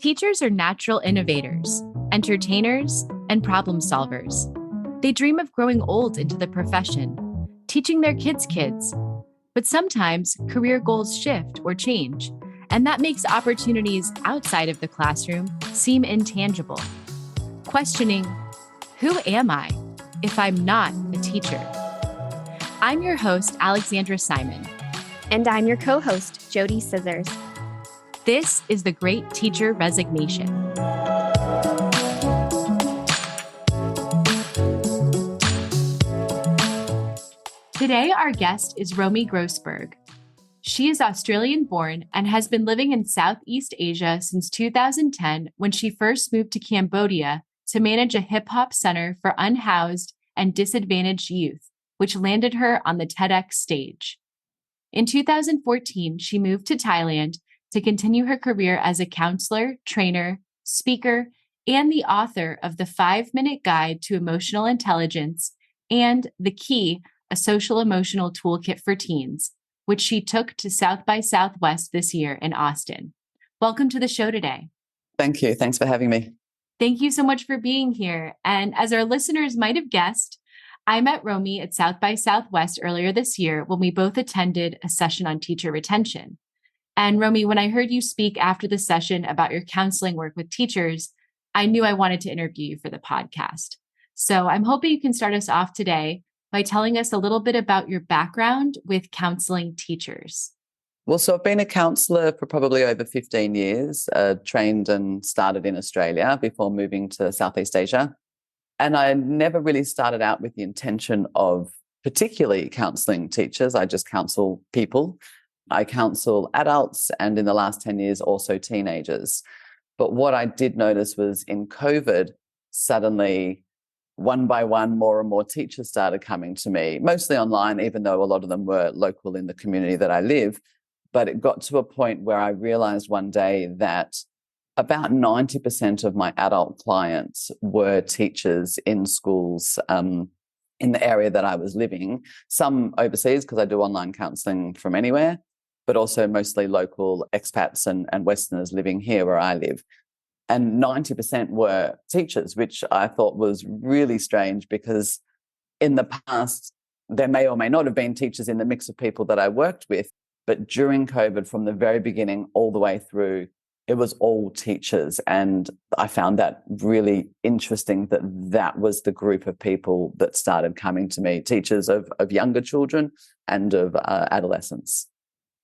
Teachers are natural innovators, entertainers, and problem solvers. They dream of growing old into the profession, teaching their kids. But sometimes career goals shift or change, and that makes opportunities outside of the classroom seem intangible. Questioning, who am I if I'm not a teacher? I'm your host, Alexandra Simon. And I'm your co-host, JoDee Scissors. This is The Great Teacher Resignation. Today, our guest is Romi Grossberg. She is Australian-born and has been living in Southeast Asia since 2010 when she first moved to Cambodia to manage a hip-hop center for unhoused and disadvantaged youth, which landed her on the TEDx stage. In 2014, she moved to Thailand to continue her career as a counselor, trainer, speaker, and the author of the 5-Minute Guide to Emotional Intelligence and The Key, a social emotional toolkit for teens, which she took to South by Southwest this year in Austin. Welcome to the show today. Thank you. Thanks for having me. Thank you so much for being here. And as our listeners might have guessed, I met Romi at South by Southwest earlier this year when we both attended a session on teacher retention. And Romi, when I heard you speak after the session about your counseling work with teachers, I knew I wanted to interview you for the podcast. So I'm hoping you can start us off today by telling us a little bit about your background with counseling teachers. Well, so I've been a counsellor for probably over 15 years, trained and started in Australia before moving to Southeast Asia. And I never really started out with the intention of particularly counselling teachers. I just counsel people. I counsel adults and in the last 10 years also teenagers. But what I did notice was in COVID, suddenly one by one, more and more teachers started coming to me, mostly online, even though a lot of them were local in the community that I live. But it got to a point where I realized one day that about 90% of my adult clients were teachers in schools in the area that I was living, some overseas because I do online counseling from anywhere, but also mostly local expats and Westerners living here where I live. And 90% were teachers, which I thought was really strange because in the past, there may or may not have been teachers in the mix of people that I worked with. But during COVID, from the very beginning all the way through, it was all teachers. And I found that really interesting that that was the group of people that started coming to me, teachers of younger children and of adolescents.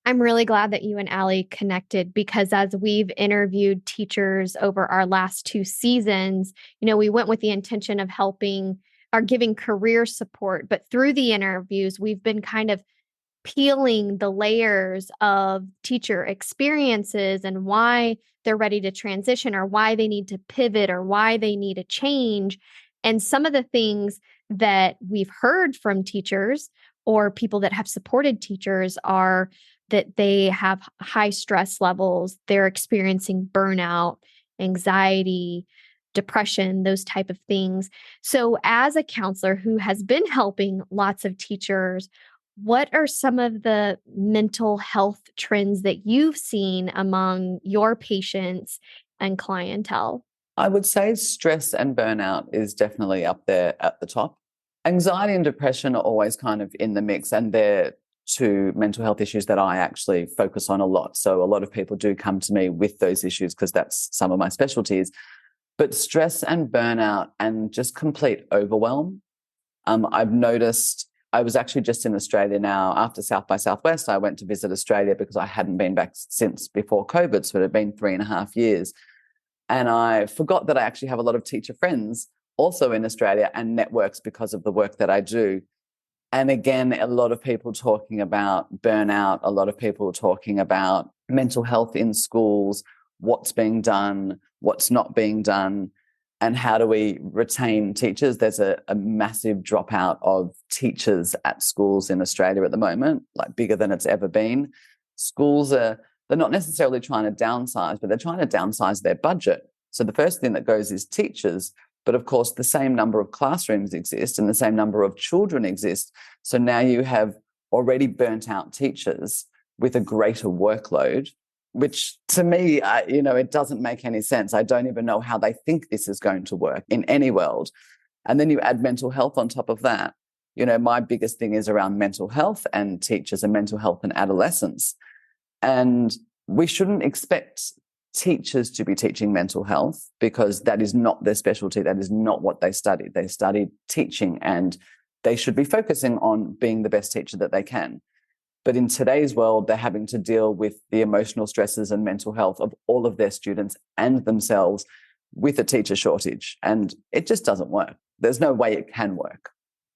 I'm really glad that you and Ali connected because as we've interviewed teachers over our last 2 seasons, we went with the intention of helping or giving career support. But through the interviews, we've been kind of peeling the layers of teacher experiences and why they're ready to transition or why they need to pivot or why they need a change. And some of the things that we've heard from teachers or people that have supported teachers are that they have high stress levels, they're experiencing burnout, anxiety, depression, those type of things. So as a counselor who has been helping lots of teachers, what are some of the mental health trends that you've seen among your patients and clientele? I would say stress and burnout is definitely up there at the top. Anxiety and depression are always kind of in the mix, and they're 2 mental health issues that I actually focus on a lot. So a lot of people do come to me with those issues because that's some of my specialties. But stress and burnout and just complete overwhelm. I've noticed, I was actually just in Australia now after South by Southwest. I went to visit Australia because I hadn't been back since before COVID. So it had been 3.5 years. And I forgot that I actually have a lot of teacher friends also in Australia and networks because of the work that I do. And again, a lot of people talking about burnout, a lot of people talking about mental health in schools, what's being done, what's not being done, and how do we retain teachers. There's a massive dropout of teachers at schools in Australia at the moment, like bigger than it's ever been. Schools they're not necessarily trying to downsize, but they're trying to downsize their budget. So the first thing that goes is teachers. But of course, the same number of classrooms exist and the same number of children exist. So now you have already burnt out teachers with a greater workload which to me, it doesn't make any sense. I don't even know how they think this is going to work in any world. And then you add mental health on top of that. My biggest thing is around mental health and teachers and mental health and adolescents. And we shouldn't expect teachers to be teaching mental health because that is not their specialty. That is not what they studied. They studied teaching, and they should be focusing on being the best teacher that they can. But in today's world, they're having to deal with the emotional stresses and mental health of all of their students and themselves with a teacher shortage. And it just doesn't work. There's no way it can work.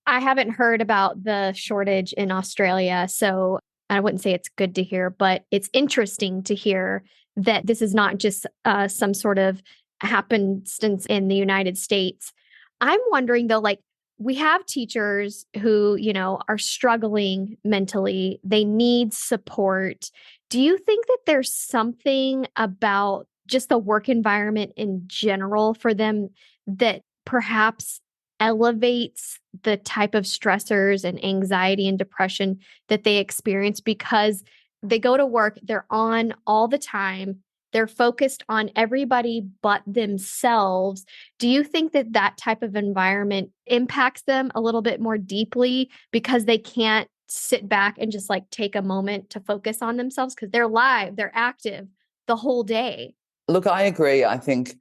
I haven't heard about the shortage in Australia, so I wouldn't say it's good to hear, but it's interesting to hear that this is not just some sort of happenstance in the United States. I'm wondering though, like, we have teachers who, are struggling mentally. They need support. Do you think that there's something about just the work environment in general for them that perhaps elevates the type of stressors and anxiety and depression that they experience because they go to work, they're on all the time, they're focused on everybody but themselves? Do you think that that type of environment impacts them a little bit more deeply because they can't sit back and just like take a moment to focus on themselves because they're live, they're active the whole day? Look, I agree. I think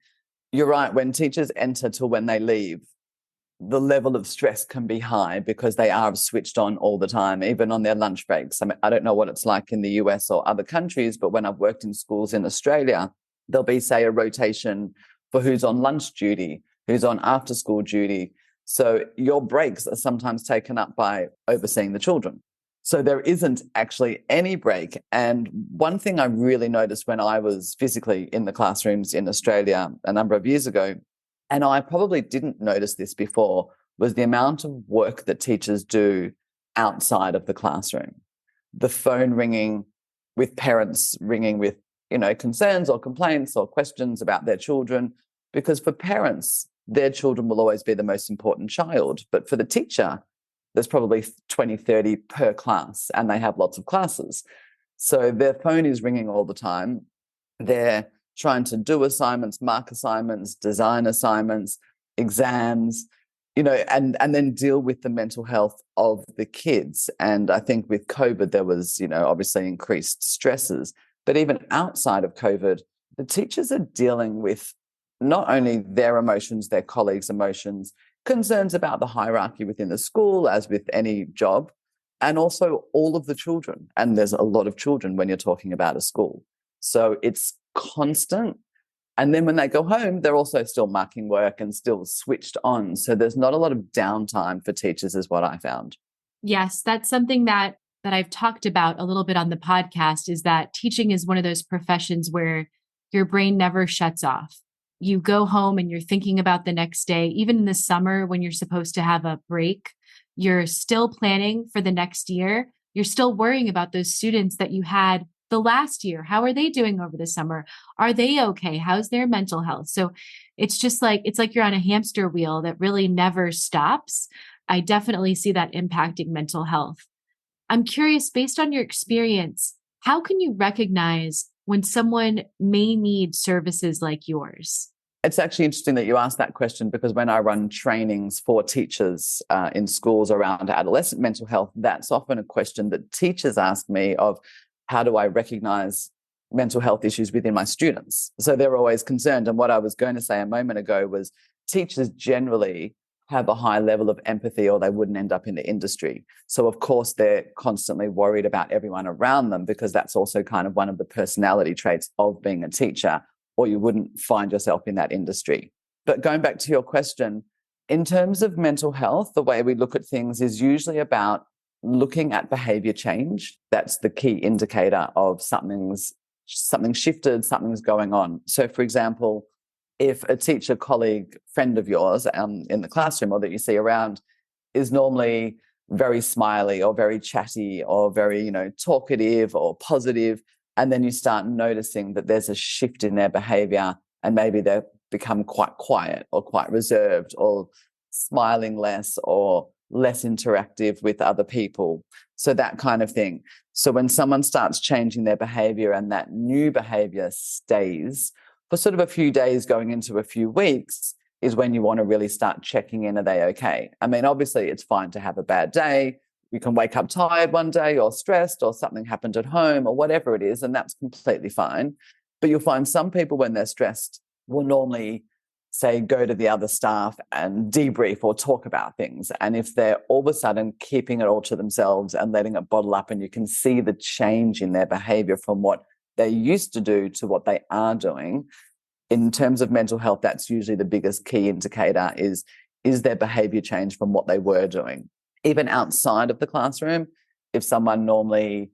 you're right. When teachers enter to when they leave, the level of stress can be high because they are switched on all the time, even on their lunch breaks. I mean, I don't know what it's like in the US or other countries, but when I've worked in schools in Australia, there'll be, say, a rotation for who's on lunch duty, who's on after school duty. So your breaks are sometimes taken up by overseeing the children. So there isn't actually any break. And one thing I really noticed when I was physically in the classrooms in Australia a number of years ago, and I probably didn't notice this before, was the amount of work that teachers do outside of the classroom. The phone ringing, with parents ringing with, concerns or complaints or questions about their children. Because for parents, their children will always be the most important child. But for the teacher, there's probably 20, 30 per class, and they have lots of classes. So their phone is ringing all the time. They're trying to do assignments, mark assignments, design assignments, exams, and then deal with the mental health of the kids. And I think with COVID, there was, obviously increased stresses. But even outside of COVID, the teachers are dealing with not only their emotions, their colleagues' emotions, concerns about the hierarchy within the school, as with any job, and also all of the children. And there's a lot of children when you're talking about a school. So it's constant. And then when they go home, they're also still marking work and still switched on. So there's not a lot of downtime for teachers, is what I found. Yes, that's something that I've talked about a little bit on the podcast, is that teaching is one of those professions where your brain never shuts off. You go home and you're thinking about the next day. Even in the summer when you're supposed to have a break, you're still planning for the next year. You're still worrying about those students that you had the last year. How are they doing over the summer? Are they okay? How's their mental health? So it's like you're on a hamster wheel that really never stops. I definitely see that impacting mental health. I'm curious, based on your experience, how can you recognize when someone may need services like yours? It's actually interesting that you asked that question, because when I run trainings for teachers in schools around adolescent mental health, that's often a question that teachers ask me of, how do I recognize mental health issues within my students? So they're always concerned. And what I was going to say a moment ago was teachers generally have a high level of empathy, or they wouldn't end up in the industry. So of course, they're constantly worried about everyone around them, because that's also kind of one of the personality traits of being a teacher, or you wouldn't find yourself in that industry. But going back to your question, in terms of mental health, the way we look at things is usually about looking at behavior change. That's the key indicator of something shifted, something's going on. So for example, if a teacher, colleague, friend of yours in the classroom, or that you see around, is normally very smiley or very chatty or very, talkative or positive, and then you start noticing that there's a shift in their behavior, and maybe they become quite quiet or quite reserved or smiling less or less interactive with other people. So that kind of thing. So when someone starts changing their behavior and that new behavior stays for sort of a few days going into a few weeks is when you want to really start checking in. Are they okay? I mean, obviously it's fine to have a bad day. You can wake up tired one day or stressed or something happened at home or whatever it is, and that's completely fine. But you'll find some people when they're stressed will normally say go to the other staff and debrief or talk about things. And if they're all of a sudden keeping it all to themselves and letting it bottle up, and you can see the change in their behavior from what they used to do to what they are doing, in terms of mental health, that's usually the biggest key indicator is their behavior change from what they were doing. Even outside of the classroom, if someone normally,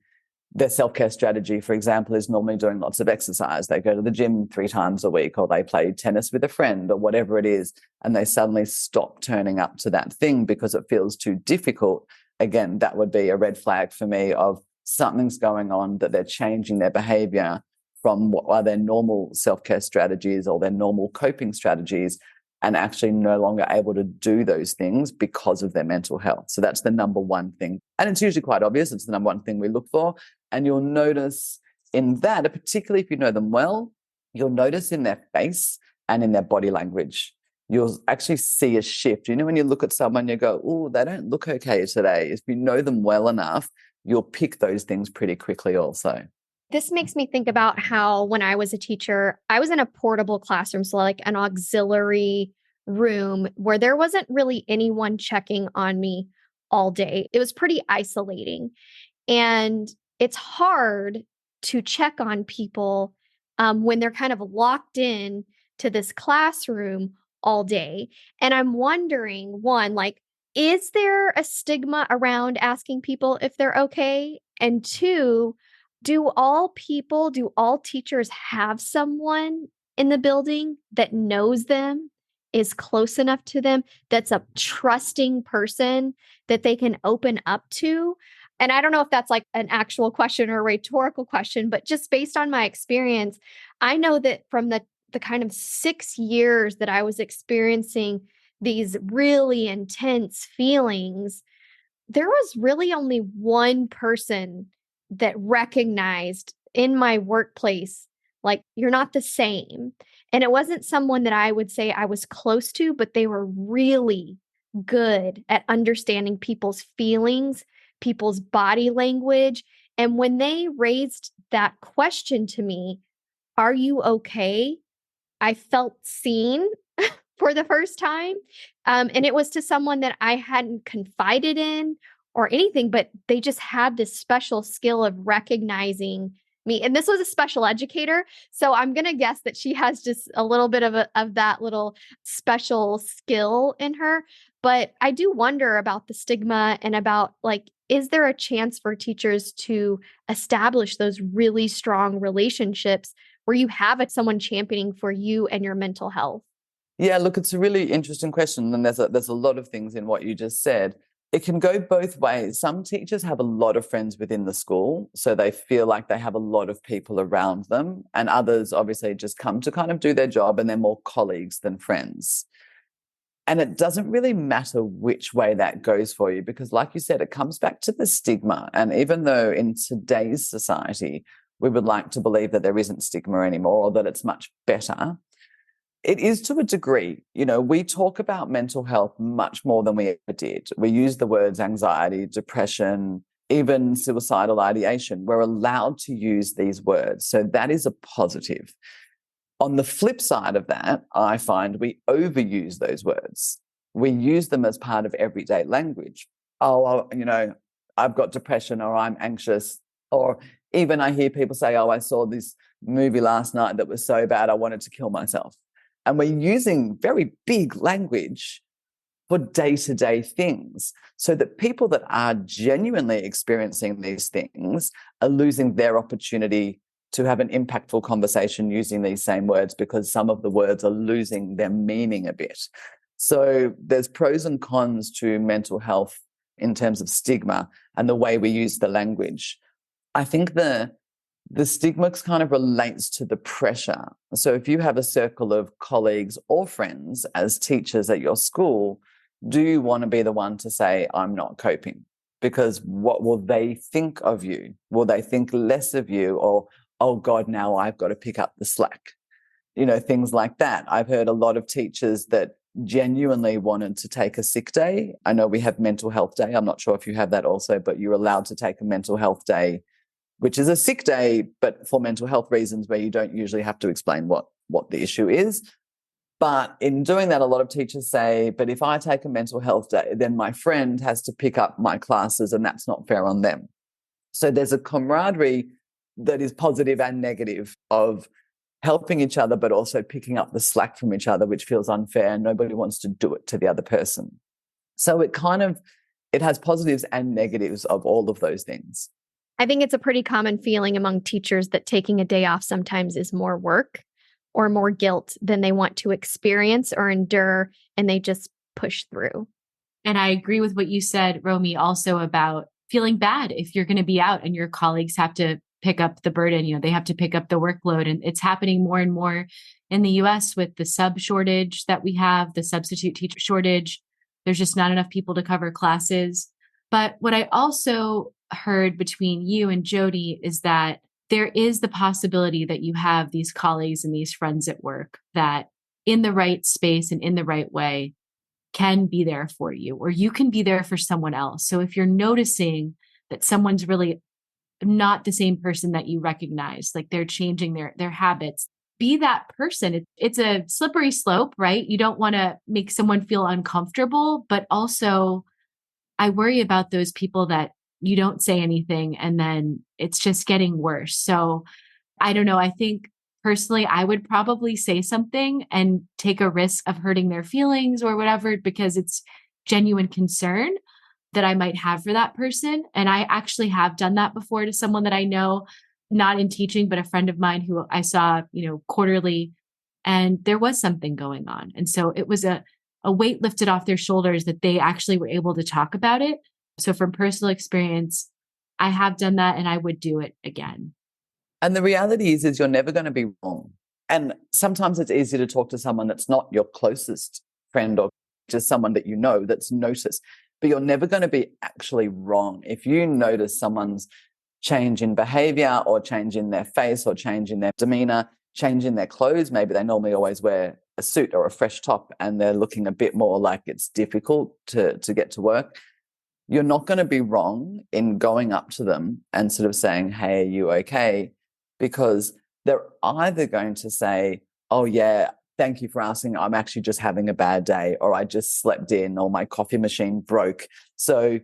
their self-care strategy, for example, is normally doing lots of exercise. They go to the gym 3 times a week, or they play tennis with a friend, or whatever it is, and they suddenly stop turning up to that thing because it feels too difficult. Again, that would be a red flag for me of something's going on, that they're changing their behavior from what are their normal self-care strategies or their normal coping strategies, and actually no longer able to do those things because of their mental health. So that's the number one thing. And it's usually quite obvious. It's the number one thing we look for. And you'll notice in that, particularly if you know them well, you'll notice in their face and in their body language, you'll actually see a shift. You know, when you look at someone, you go, oh, they don't look okay today. If you know them well enough, you'll pick those things pretty quickly also. This makes me think about how when I was a teacher, I was in a portable classroom, so like an auxiliary room where there wasn't really anyone checking on me all day. It was pretty isolating. And it's hard to check on people when they're kind of locked in to this classroom all day. And I'm wondering, one, like, is there a stigma around asking people if they're okay? And two, do all teachers have someone in the building that knows them, is close enough to them, that's a trusting person that they can open up to? And I don't know if that's like an actual question or a rhetorical question, but just based on my experience, I know that from the kind of 6 years that I was experiencing these really intense feelings, there was really only one person that recognized in my workplace, like, you're not the same. And it wasn't someone that I would say I was close to, but they were really good at understanding people's feelings, people's body language. And when they raised that question to me, are you okay? I felt seen for the first time. And it was to someone that I hadn't confided in or anything, but they just had this special skill of recognizing me. And this was a special educator. So I'm going to guess that she has just a little bit of that little special skill in her. But I do wonder about the stigma and about, like, is there a chance for teachers to establish those really strong relationships where you have someone championing for you and your mental health? Yeah, look, it's a really interesting question. And there's a lot of things in what you just said. It can go both ways. Some teachers have a lot of friends within the school, so they feel like they have a lot of people around them. And others obviously just come to kind of do their job, and they're more colleagues than friends. And it doesn't really matter which way that goes for you, because like you said, it comes back to the stigma. And even though in today's society, we would like to believe that there isn't stigma anymore, or that it's much better, it is to a degree. You know, we talk about mental health much more than we ever did. We use the words anxiety, depression, even suicidal ideation. We're allowed to use these words. So that is a positive. On the flip side of that, I find we overuse those words. We use them as part of everyday language. Oh, you know, I've got depression, or I'm anxious, or even I hear people say, oh, I saw this movie last night that was so bad I wanted to kill myself. And we're using very big language for day-to-day things, so that people that are genuinely experiencing these things are losing their opportunity to have an impactful conversation using these same words, because some of the words are losing their meaning a bit. So there's pros and cons to mental health in terms of stigma and the way we use the language. I think the stigma kind of relates to the pressure. So if you have a circle of colleagues or friends as teachers at your school do you want to be the one to say, I'm not coping? Because what will they think of you? Will they think less of you? Or, oh God, now I've got to pick up the slack. Things like that. I've heard a lot of teachers that genuinely wanted to take a sick day. I know we have mental health day. I'm not sure if you have that also, but you're allowed to take a mental health day, which is a sick day, but for mental health reasons where you don't usually have to explain what the issue is. But in doing that, a lot of teachers say, but if I take a mental health day, then my friend has to pick up my classes and that's not fair on them. So there's a camaraderie that is positive and negative of helping each other, but also picking up the slack from each other, which feels unfair and nobody wants to do it to the other person. So it has positives and negatives of all of those things. I think it's a pretty common feeling among teachers that taking a day off sometimes is more work or more guilt than they want to experience or endure, and they just push through. And I agree with what you said, Romi, also about feeling bad if you're going to be out and your colleagues have to pick up the burden, they have to pick up the workload. And it's happening more and more in the US with the sub shortage that we have, the substitute teacher shortage. There's just not enough people to cover classes. But what I also heard between you and JoDee is that there is the possibility that you have these colleagues and these friends at work that in the right space and in the right way can be there for you, or you can be there for someone else. So if you're noticing that someone's really not the same person that you recognize, like they're changing their habits, be that person. It's a slippery slope, right? You don't want to make someone feel uncomfortable, but also I worry about those people that you don't say anything and then it's just getting worse. So I don't know. I think personally, I would probably say something and take a risk of hurting their feelings or whatever, because it's genuine concern that I might have for that person. And I actually have done that before to someone that I know, not in teaching, but a friend of mine who I saw, quarterly, and there was something going on. And so it was a weight lifted off their shoulders that they actually were able to talk about it. So from personal experience, I have done that and I would do it again. And the reality is you're never going to be wrong. And sometimes it's easy to talk to someone that's not your closest friend or just someone that you know that's noticed, but you're never going to be actually wrong. If you notice someone's change in behavior or change in their face or change in their demeanor, change in their clothes, maybe they normally always wear a suit or a fresh top and they're looking a bit more like it's difficult to get to work, you're not going to be wrong in going up to them and sort of saying, hey, are you okay? Because they're either going to say, oh yeah, thank you for asking, I'm actually just having a bad day, or I just slept in, or my coffee machine broke. So,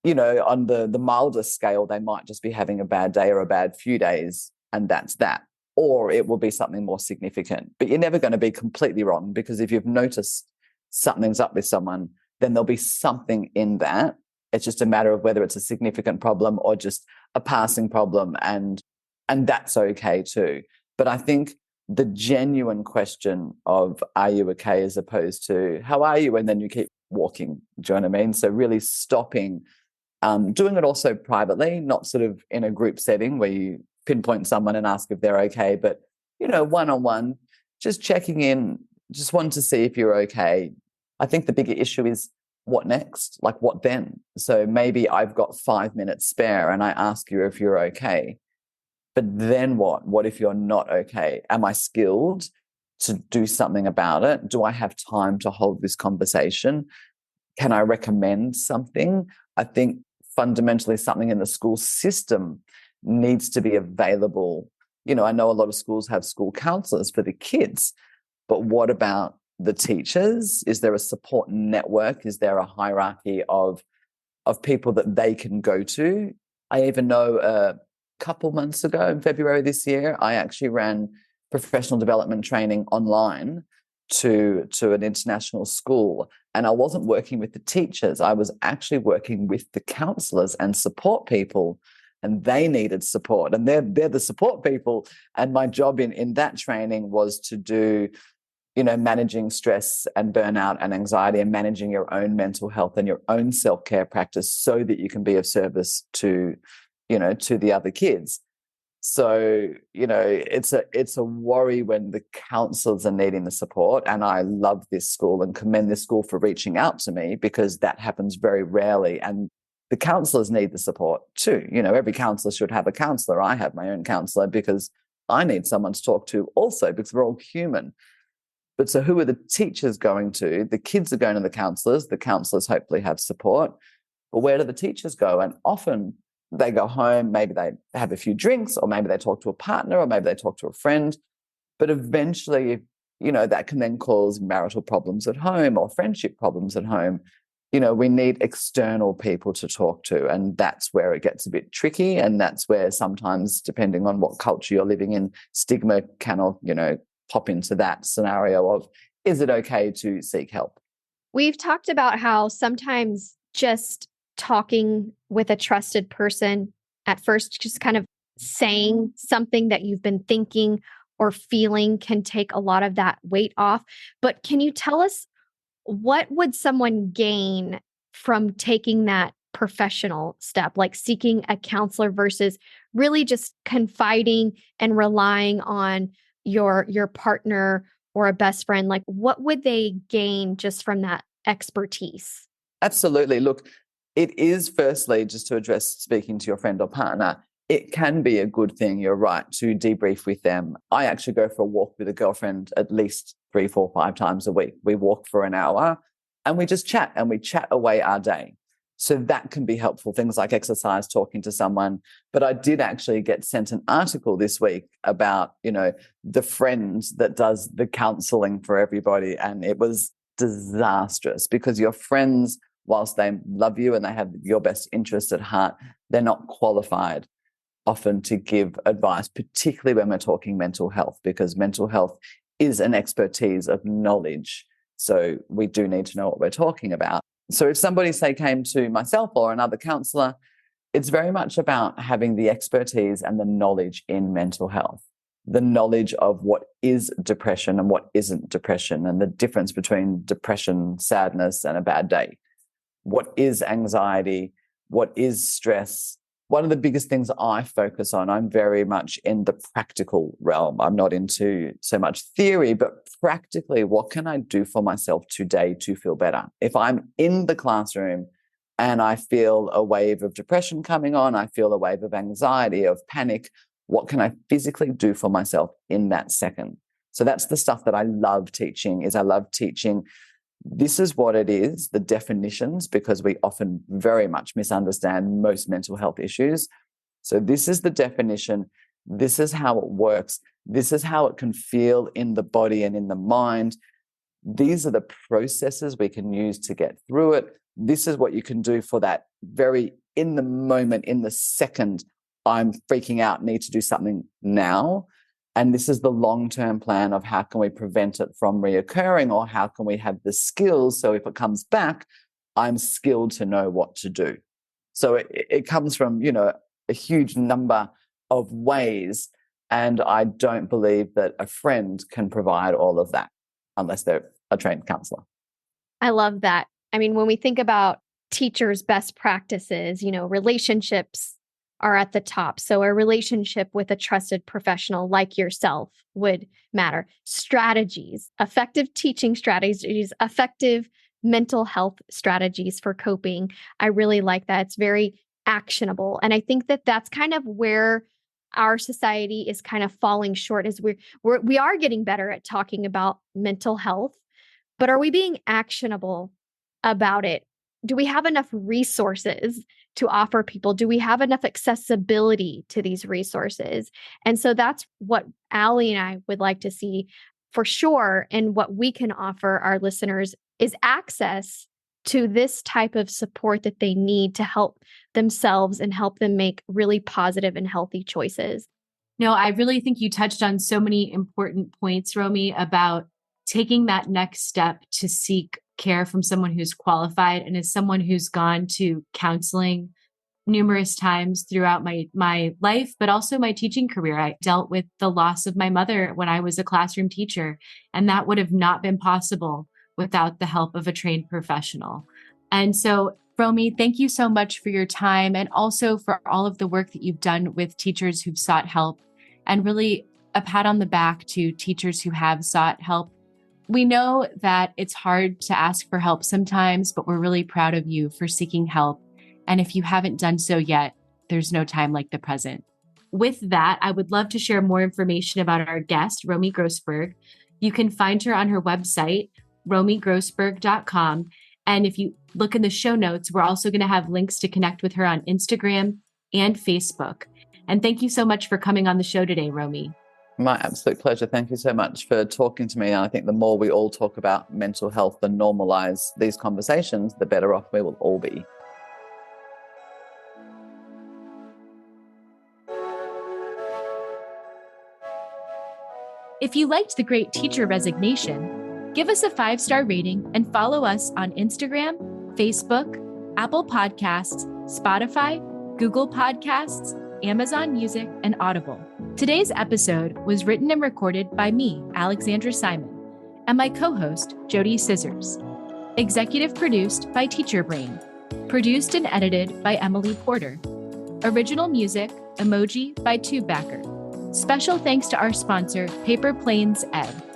on the mildest scale, they might just be having a bad day or a bad few days, and that's that. Or it will be something more significant. But you're never going to be completely wrong, because if you've noticed something's up with someone, then there'll be something in that. It's just a matter of whether it's a significant problem or just a passing problem, and that's okay too. But I think the genuine question of, are you okay, as opposed to, how are you? And then you keep walking. Do you know what I mean? So really stopping, doing it also privately, not sort of in a group setting where you pinpoint someone and ask if they're okay, but, one-on-one, just checking in, just wanting to see if you're okay. I think the bigger issue is, what next? Like, what then? So maybe I've got 5 minutes spare and I ask you if you're okay. But then what? What if you're not okay? Am I skilled to do something about it? Do I have time to hold this conversation? Can I recommend something? I think fundamentally something in the school system needs to be available. I know a lot of schools have school counselors for the kids, but what about the teachers? Is there a support network? Is there a hierarchy of people that they can go to? I even know a couple months ago, in February this year, I actually ran professional development training online to an international school. And I wasn't working with the teachers. I was actually working with the counselors and support people, and they needed support. And they're the support people. And my job in that training was to do, managing stress and burnout and anxiety, and managing your own mental health and your own self-care practice so that you can be of service to the other kids. So, it's a worry when the counselors are needing the support. And I love this school and commend this school for reaching out to me, because that happens very rarely. And the counselors need the support too. Every counselor should have a counselor. I have my own counselor because I need someone to talk to also, because we're all human. But so who are the teachers going to? The kids are going to the counselors hopefully have support. But where do the teachers go? And often they go home, maybe they have a few drinks, or maybe they talk to a partner, or maybe they talk to a friend. But eventually, that can then cause marital problems at home or friendship problems at home. We need external people to talk to, and that's where it gets a bit tricky. And that's where sometimes, depending on what culture you're living in, stigma can, pop into that scenario of, is it okay to seek help? We've talked about how sometimes just talking with a trusted person at first, just kind of saying something that you've been thinking or feeling, can take a lot of that weight off. But can you tell us, what would someone gain from taking that professional step, like seeking a counselor versus really just confiding and relying on your partner or a best friend? Like, what would they gain just from that expertise? Absolutely. Look, it is, firstly, just to address speaking to your friend or partner, it can be a good thing, you're right, to debrief with them. I actually go for a walk with a girlfriend at least 3, 4, 5 times a week. We walk for an hour and we just chat, and we chat away our day. So that can be helpful, things like exercise, talking to someone. But I did actually get sent an article this week about, the friend that does the counseling for everybody. And it was disastrous, because your friends, whilst they love you and they have your best interest at heart, they're not qualified often to give advice, particularly when we're talking mental health, because mental health is an expertise of knowledge. So we do need to know what we're talking about. So if somebody, say, came to myself or another counsellor, it's very much about having the expertise and the knowledge in mental health, the knowledge of what is depression and what isn't depression, and the difference between depression, sadness, and a bad day. What is anxiety? What is stress? One of the biggest things I focus on, I'm very much in the practical realm. I'm not into so much theory, but practically, what can I do for myself today to feel better? If I'm in the classroom and I feel a wave of depression coming on, I feel a wave of anxiety, of panic, what can I physically do for myself in that second? So that's the stuff that I love teaching. I love teaching, this is what it is, the definitions, because we often very much misunderstand most mental health issues. So this is the definition. This is how it works. This is how it can feel in the body and in the mind. These are the processes we can use to get through it. This is what you can do for that very in the moment, in the second, I'm freaking out, need to do something now. And this is the long-term plan of how can we prevent it from reoccurring, or how can we have the skills so if it comes back, I'm skilled to know what to do. So it comes from, a huge number of ways. And I don't believe that a friend can provide all of that unless they're a trained counselor. I love that. I mean, when we think about teachers' best practices, relationships are at the top. So a relationship with a trusted professional like yourself would matter. Strategies, effective teaching strategies, effective mental health strategies for coping. I really like that. It's very actionable. And I think that that's kind of where our society is kind of falling short, is we are getting better at talking about mental health, but are we being actionable about it? Do we have enough resources to offer people? Do we have enough accessibility to these resources? And so that's what Ali and I would like to see for sure. And what we can offer our listeners is access to this type of support that they need to help themselves and help them make really positive and healthy choices. No, I really think you touched on so many important points, Romi, about taking that next step to seek care from someone who's qualified. And as someone who's gone to counseling numerous times throughout my life, but also my teaching career, I dealt with the loss of my mother when I was a classroom teacher, and that would have not been possible without the help of a trained professional. And so Romi, thank you so much for your time and also for all of the work that you've done with teachers who've sought help, and really a pat on the back to teachers who have sought help. We know that it's hard to ask for help sometimes, but we're really proud of you for seeking help. And if you haven't done so yet, there's no time like the present. With that, I would love to share more information about our guest, Romi Grossberg. You can find her on her website, romigrossberg.com. And if you look in the show notes, we're also going to have links to connect with her on Instagram and Facebook. And thank you so much for coming on the show today, Romi. My absolute pleasure. Thank you so much for talking to me. And I think the more we all talk about mental health and normalize these conversations, the better off we will all be. If you liked The Great Teacher Resignation, give us a 5-star rating and follow us on Instagram, Facebook, Apple Podcasts, Spotify, Google Podcasts, Amazon Music, and Audible. Today's episode was written and recorded by me, Alexandra Simon, and my co-host, JoDee Scissors. Executive produced by Teacher Brain. Produced and edited by Emily Porter. Original music, Emoji by Tubebacker. Special thanks to our sponsor, Paper Planes Ed.